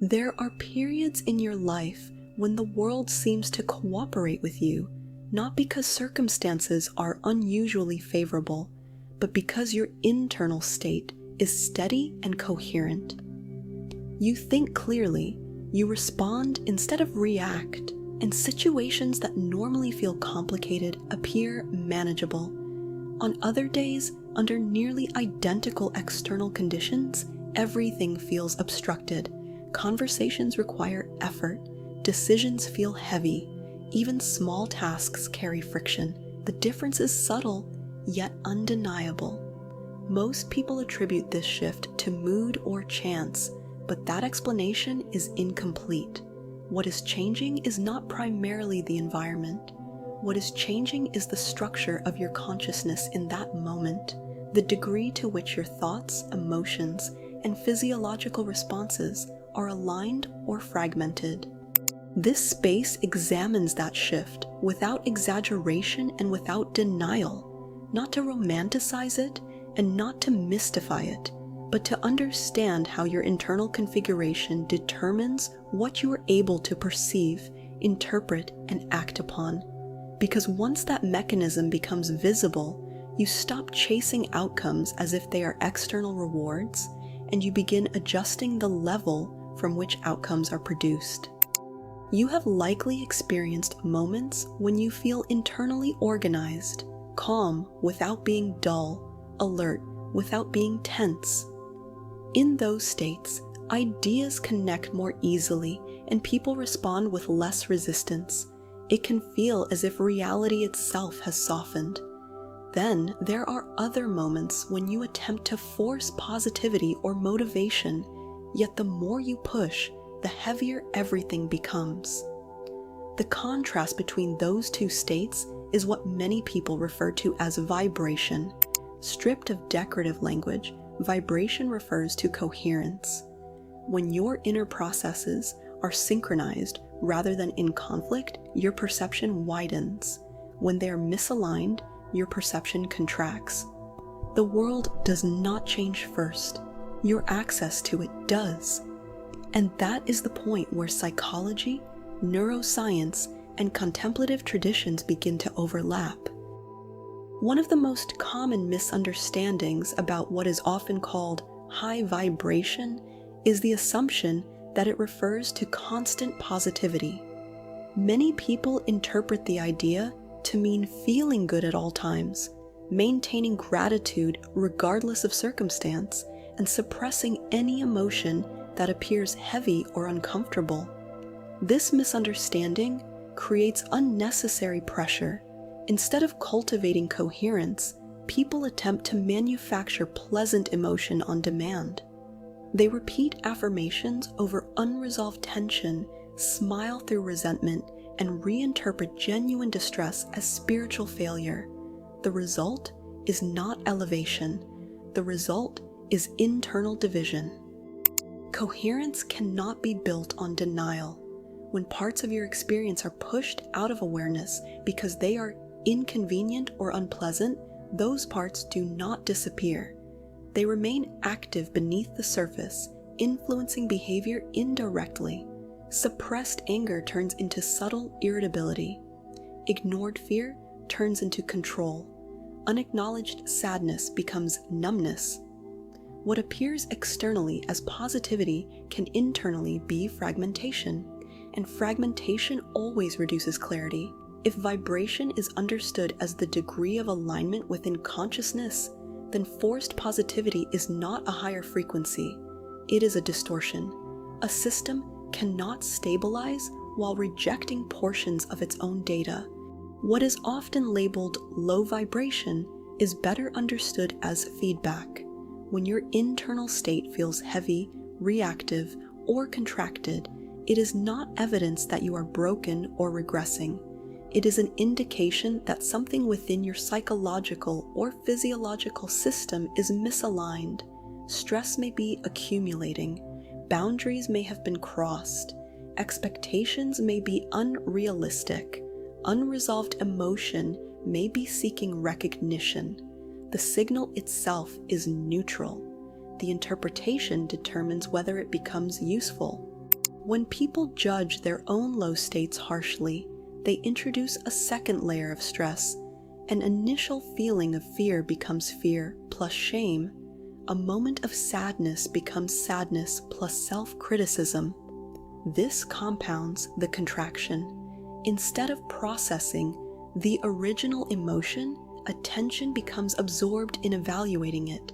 There are periods in your life when the world seems to cooperate with you, not because circumstances are unusually favorable, but because your internal state is steady and coherent. You think clearly, you respond instead of react, and situations that normally feel complicated appear manageable. On other days, under nearly identical external conditions, everything feels obstructed. Conversations require effort, decisions feel heavy, even small tasks carry friction. The difference is subtle, yet undeniable. Most people attribute this shift to mood or chance, but that explanation is incomplete. What is changing is not primarily the environment. What is changing is the structure of your consciousness in that moment, the degree to which your thoughts, emotions, and physiological responses are aligned or fragmented. This space examines that shift without exaggeration and without denial, not to romanticize it and not to mystify it, but to understand how your internal configuration determines what you are able to perceive, interpret, and act upon. Because once that mechanism becomes visible, you stop chasing outcomes as if they are external rewards, and you begin adjusting the level from which outcomes are produced. You have likely experienced moments when you feel internally organized, calm without being dull, alert witut being tense. In those states, ideas connect more easily and people respond with less resistance. It can feel as if reality itself has softened. Then there are other moments when you attempt to force positivity or motivation, yet the more you push, the heavier everything becomes. The contrast between those two states is what many people refer to as vibration. Stripped of decorative language, vibration refers to coherence. When your inner processes are synchronized rather than in conflict, your perception widens. When they are misaligned, your perception contracts. The world does not change first. Your access to it does. And that is the point where psychology, neuroscience, and contemplative traditions begin to overlap. One of the most common misunderstandings about what is often called high vibration is the assumption that it refers to constant positivity. Many people interpret the idea to mean feeling good at all times, maintaining gratitude regardless of circumstance, and suppressing any emotion that appears heavy or uncomfortable. This misunderstanding creates unnecessary pressure. Instead of cultivating coherence, people attempt to manufacture pleasant emotion on demand. They repeat affirmations over unresolved tension, smile through resentment, and reinterpret genuine distress as spiritual failure. The result is not elevation. The result is internal division. Coherence cannot be built on denial. When parts of your experience are pushed out of awareness because they are inconvenient or unpleasant, those parts do not disappear. They remain active beneath the surface, influencing behavior indirectly. Suppressed anger turns into subtle irritability. Ignored fear turns into control. Unacknowledged sadness becomes numbness. What appears externally as positivity can internally be fragmentation, and fragmentation always reduces clarity. If vibration is understood as the degree of alignment within consciousness, then forced positivity is not a higher frequency. It is a distortion. A system cannot stabilize while rejecting portions of its own data. What is often labeled low vibration is better understood as feedback. When your internal state feels heavy, reactive, or contracted, it is not evidence that you are broken or regressing. It is an indication that something within your psychological or physiological system is misaligned. Stress may be accumulating. Boundaries may have been crossed. Expectations may be unrealistic. Unresolved emotion may be seeking recognition. The signal itself is neutral. The interpretation determines whether it becomes useful. When people judge their own low states harshly, they introduce a second layer of stress. An initial feeling of fear becomes fear plus shame. A moment of sadness becomes sadness plus self-criticism. This compounds the contraction. Instead of processing the original emotion, attention becomes absorbed in evaluating it.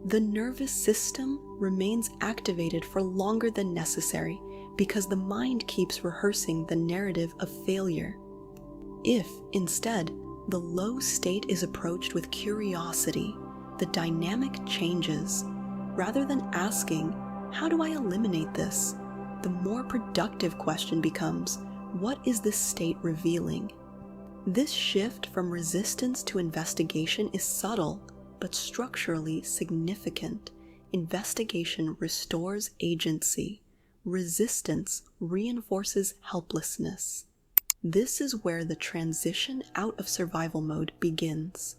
The nervous system remains activated for longer than necessary because the mind keeps rehearsing the narrative of failure. If, instead, the low state is approached with curiosity, the dynamic changes. Rather than asking, "How do I eliminate this?" the more productive question becomes, "What is this state revealing?" This shift from resistance to investigation is subtle, but structurally significant. Investigation restores agency. Resistance reinforces helplessness. This is where the transition out of survival mode begins.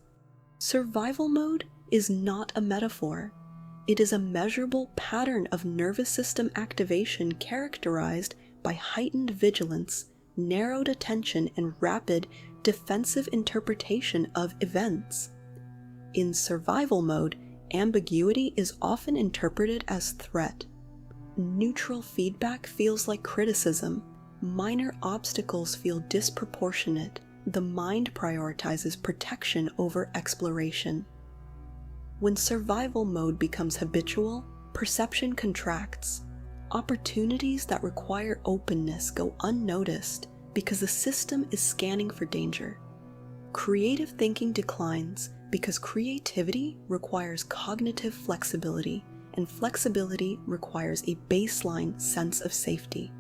Survival mode is not a metaphor. It is a measurable pattern of nervous system activation characterized by heightened vigilance, narrowed attention, and rapid defensive interpretation of events. In survival mode, ambiguity is often interpreted as threat. Neutral feedback feels like criticism. Minor obstacles feel disproportionate. The mind prioritizes protection over exploration. When survival mode becomes habitual, perception contracts. Opportunities that require openness go unnoticed because the system is scanning for danger. Creative thinking declines because creativity requires cognitive flexibility, and flexibility requires a baseline sense of safety.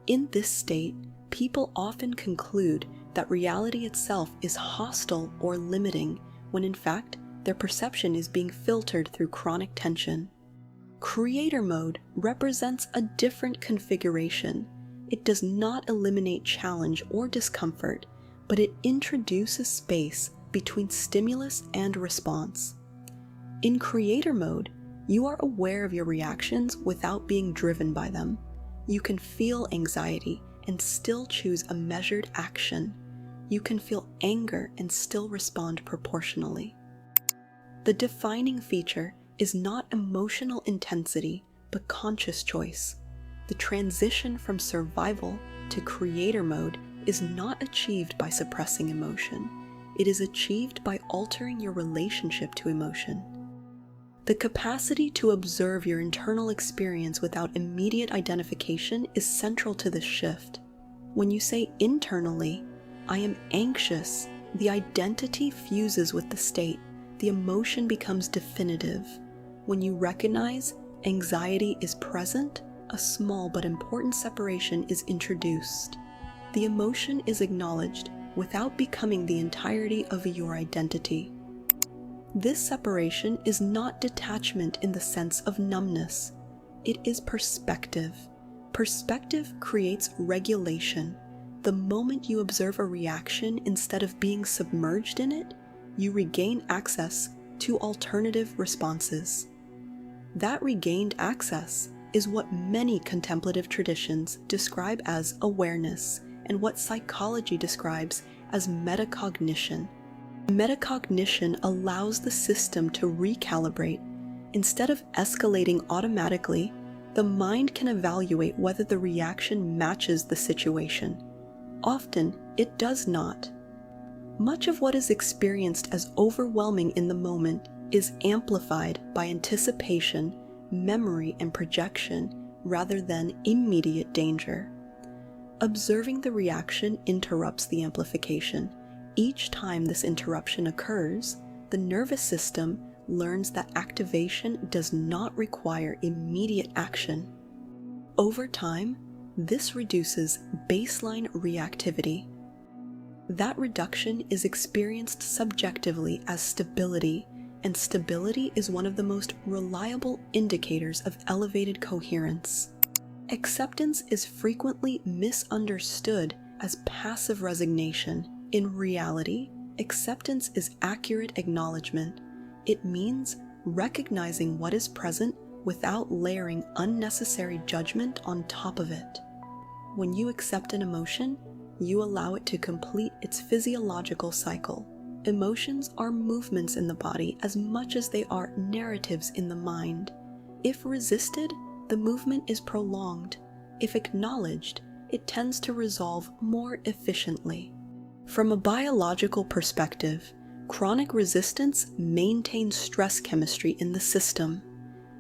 In this state, people often conclude that reality itself is hostile or limiting, when in fact, their perception is being filtered through chronic tension. Creator mode represents a different configuration. It does not eliminate challenge or discomfort, but it introduces space between stimulus and response. In creator mode, you are aware of your reactions without being driven by them. You can feel anxiety and still choose a measured action. You can feel anger and still respond proportionally. The defining feature is not emotional intensity, but conscious choice. The transition from survival to creator mode is not achieved by suppressing emotion. It is achieved by altering your relationship to emotion. The capacity to observe your internal experience without immediate identification is central to this shift. When you say internally, "I am anxious," the identity fuses with the state. The emotion becomes definitive. When you recognize anxiety is present, a small but important separation is introduced. The emotion is acknowledged without becoming the entirety of your identity. This separation is not detachment in the sense of numbness. It is perspective. Perspective creates regulation. The moment you observe a reaction instead of being submerged in it, you regain access to alternative responses. That regained access is what many contemplative traditions describe as awareness and what psychology describes as metacognition. Metacognition allows the system to recalibrate. Instead of escalating automatically, the mind can evaluate whether the reaction matches the situation. Often, it does not. Much of what is experienced as overwhelming in the moment is amplified by anticipation, memory, and projection rather than immediate danger. Observing the reaction interrupts the amplification. Each time this interruption occurs, the nervous system learns that activation does not require immediate action. Over time, this reduces baseline reactivity. That reduction is experienced subjectively as stability, and stability is one of the most reliable indicators of elevated coherence. Acceptance is frequently misunderstood as passive resignation. In reality, acceptance is accurate acknowledgement. It means recognizing what is present without layering unnecessary judgment on top of it. When you accept an emotion, you allow it to complete its physiological cycle. Emotions are movements in the body as much as they are narratives in the mind. If resisted, the movement is prolonged. If acknowledged, it tends to resolve more efficiently. From a biological perspective, chronic resistance maintains stress chemistry in the system.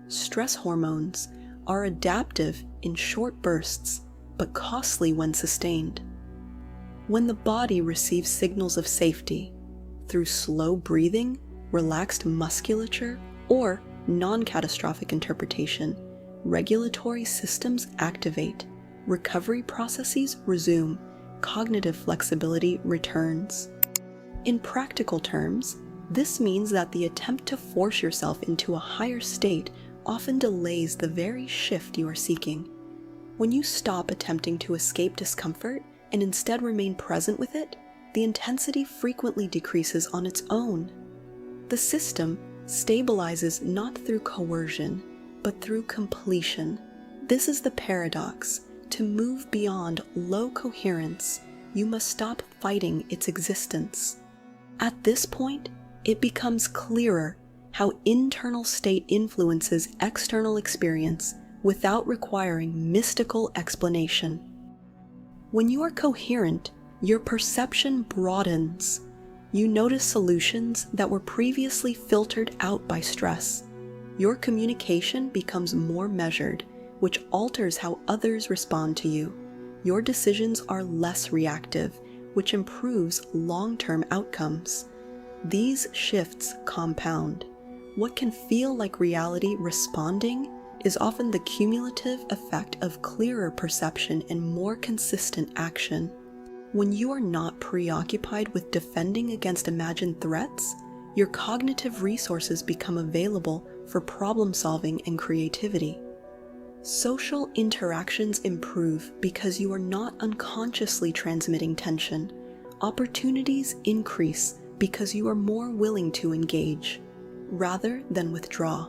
Stress hormones are adaptive in short bursts, but costly when sustained. When the body receives signals of safety through slow breathing, relaxed musculature, or non-catastrophic interpretation, regulatory systems activate, recovery processes resume, cognitive flexibility returns. In practical terms, this means that the attempt to force yourself into a higher state often delays the very shift you are seeking. When you stop attempting to escape discomfort and instead remain present with it, the intensity frequently decreases on its own. The system stabilizes not through coercion, but through completion. This is the paradox. To move beyond low coherence, you must stop fighting its existence. At this point, it becomes clearer how internal state influences external experience without requiring mystical explanation. When you are coherent, your perception broadens. You notice solutions that were previously filtered out by stress. Your communication becomes more measured, which alters how others respond to you. Your decisions are less reactive, which improves long-term outcomes. These shifts compound. What can feel like reality responding is often the cumulative effect of clearer perception and more consistent action. When you are not preoccupied with defending against imagined threats, your cognitive resources become available for problem-solving and creativity. Social interactions improve because you are not unconsciously transmitting tension. Opportunities increase because you are more willing to engage, rather than withdraw.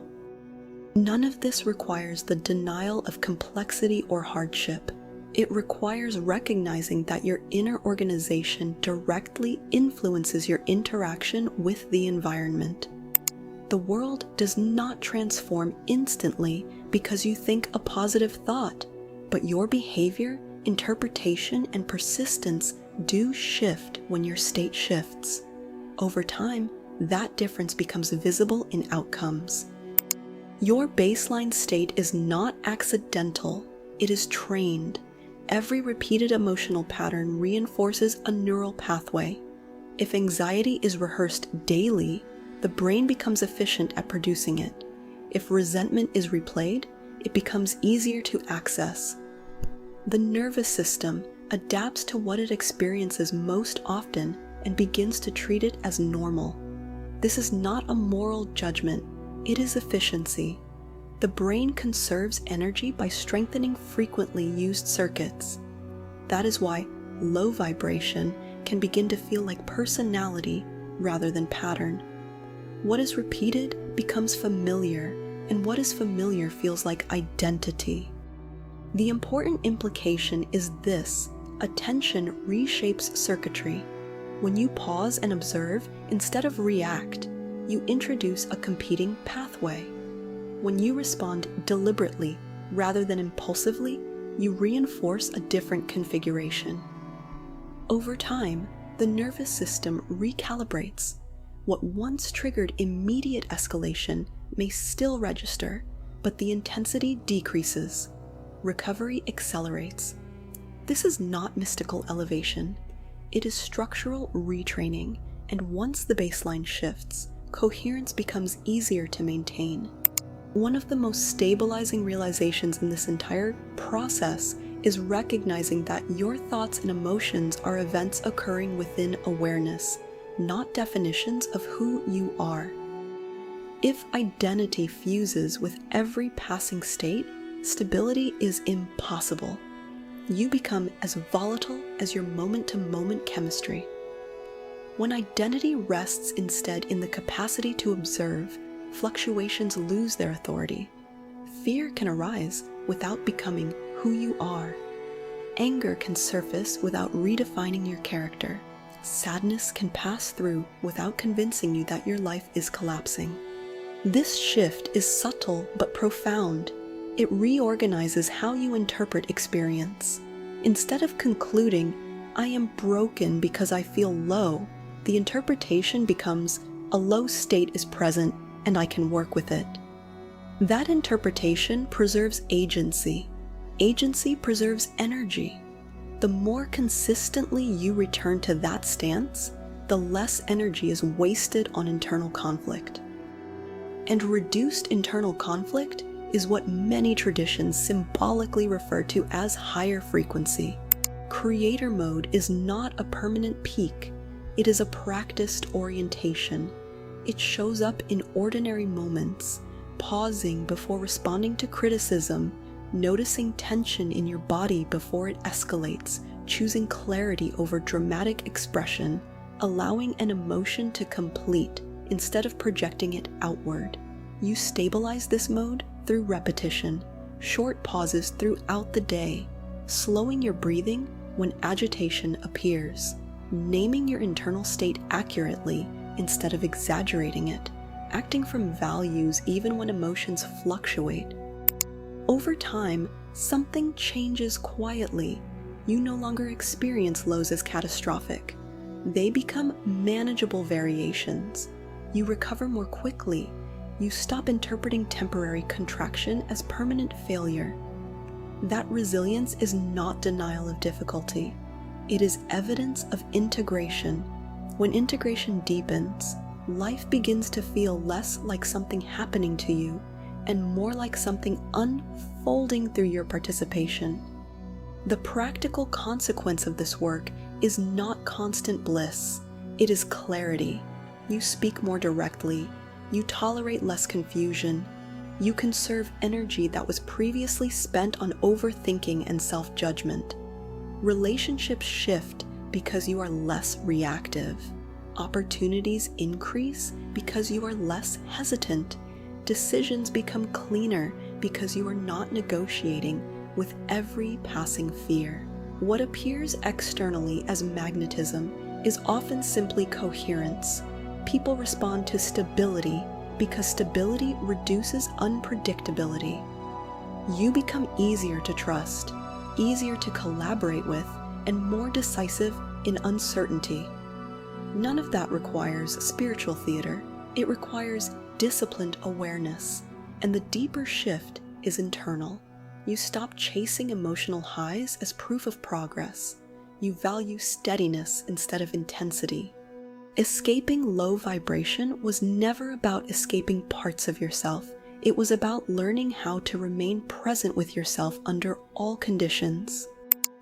None of this requires the denial of complexity or hardship. It requires recognizing that your inner organization directly influences your interaction with the environment. The world does not transform instantly because you think a positive thought, but your behavior, interpretation, and persistence do shift when your state shifts. Over time, that difference becomes visible in outcomes. Your baseline state is not accidental, it is trained. Every repeated emotional pattern reinforces a neural pathway. If anxiety is rehearsed daily, the brain becomes efficient at producing it. If resentment is replayed, it becomes easier to access. The nervous system adapts to what it experiences most often and begins to treat it as normal. This is not a moral judgment, it is efficiency. The brain conserves energy by strengthening frequently used circuits. That is why low vibration can begin to feel like personality rather than pattern. What is repeated becomes familiar, and what is familiar feels like identity. The important implication is this: attention reshapes circuitry. When you pause and observe instead of react, you introduce a competing pathway. When you respond deliberately rather than impulsively, you reinforce a different configuration. Over time, the nervous system recalibrates. What once triggered immediate escalation may still register, but the intensity decreases. Recovery accelerates. This is not mystical elevation. It is structural retraining, and once the baseline shifts, coherence becomes easier to maintain. One of the most stabilizing realizations in this entire process is recognizing that your thoughts and emotions are events occurring within awareness, not definitions of who you are. If identity fuses with every passing state, stability is impossible. You become as volatile as your moment-to-moment chemistry. When identity rests instead in the capacity to observe, fluctuations lose their authority. Fear can arise without becoming who you are. Anger can surface without redefining your character. Sadness can pass through without convincing you that your life is collapsing. This shift is subtle but profound. It reorganizes how you interpret experience. Instead of concluding, "I am broken because I feel low," the interpretation becomes, "A low state is present and I can work with it." That interpretation preserves agency. Agency preserves energy. The more consistently you return to that stance, the less energy is wasted on internal conflict. And reduced internal conflict is what many traditions symbolically refer to as higher frequency. Creator mode is not a permanent peak. It is a practiced orientation. It shows up in ordinary moments, pausing before responding to criticism, noticing tension in your body before it escalates, choosing clarity over dramatic expression, allowing an emotion to complete instead of projecting it outward. You stabilize this mode through repetition, short pauses throughout the day, slowing your breathing when agitation appears, naming your internal state accurately instead of exaggerating it, acting from values even when emotions fluctuate. Over time, something changes quietly. You no longer experience lows as catastrophic. They become manageable variations. You recover more quickly. You stop interpreting temporary contraction as permanent failure. That resilience is not denial of difficulty. It is evidence of integration. When integration deepens, life begins to feel less like something happening to you and more like something unfolding through your participation. The practical consequence of this work is not constant bliss. It is clarity. You speak more directly. You tolerate less confusion. You conserve energy that was previously spent on overthinking and self-judgment. Relationships shift because you are less reactive. Opportunities increase because you are less hesitant. Decisions become cleaner because you are not negotiating with every passing fear. What appears externally as magnetism is often simply coherence. People respond to stability because stability reduces unpredictability. You become easier to trust, easier to collaborate with, and more decisive in uncertainty. None of that requires spiritual theater. It requires disciplined awareness, and the deeper shift is internal. You stop chasing emotional highs as proof of progress. You value steadiness instead of intensity. Escaping low vibration was never about escaping parts of yourself. It was about learning how to remain present with yourself under all conditions.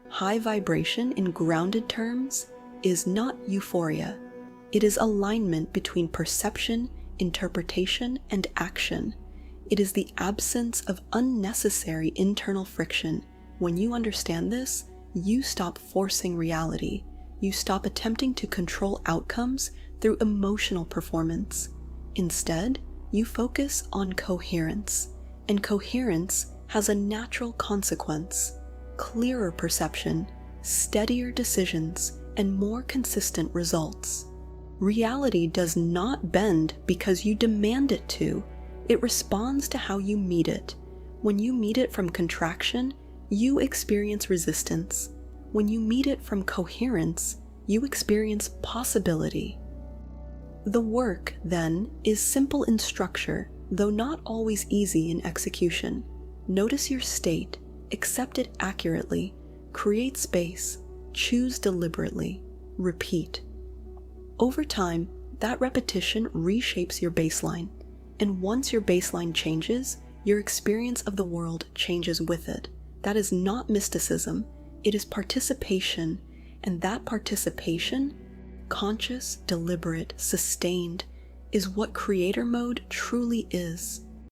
High vibration, in grounded terms, is not euphoria. It is alignment between perception, interpretation, and action. It is the absence of unnecessary internal friction. When you understand this, you stop forcing reality. You stop attempting to control outcomes through emotional performance. Instead, you focus on coherence, and coherence has a natural consequence: clearer perception, steadier decisions, and more consistent results. Reality does not bend because you demand it to. It responds to how you meet it. When you meet it from contraction, you experience resistance. When you meet it from coherence, you experience possibility. The work, then, is simple in structure, though not always easy in execution. Notice your state, accept it accurately, create space, choose deliberately, repeat. Over time, that repetition reshapes your baseline, and once your baseline changes, your experience of the world changes with it. That is not mysticism, it is participation, and that participation, conscious, deliberate, sustained, is what creator mode truly is.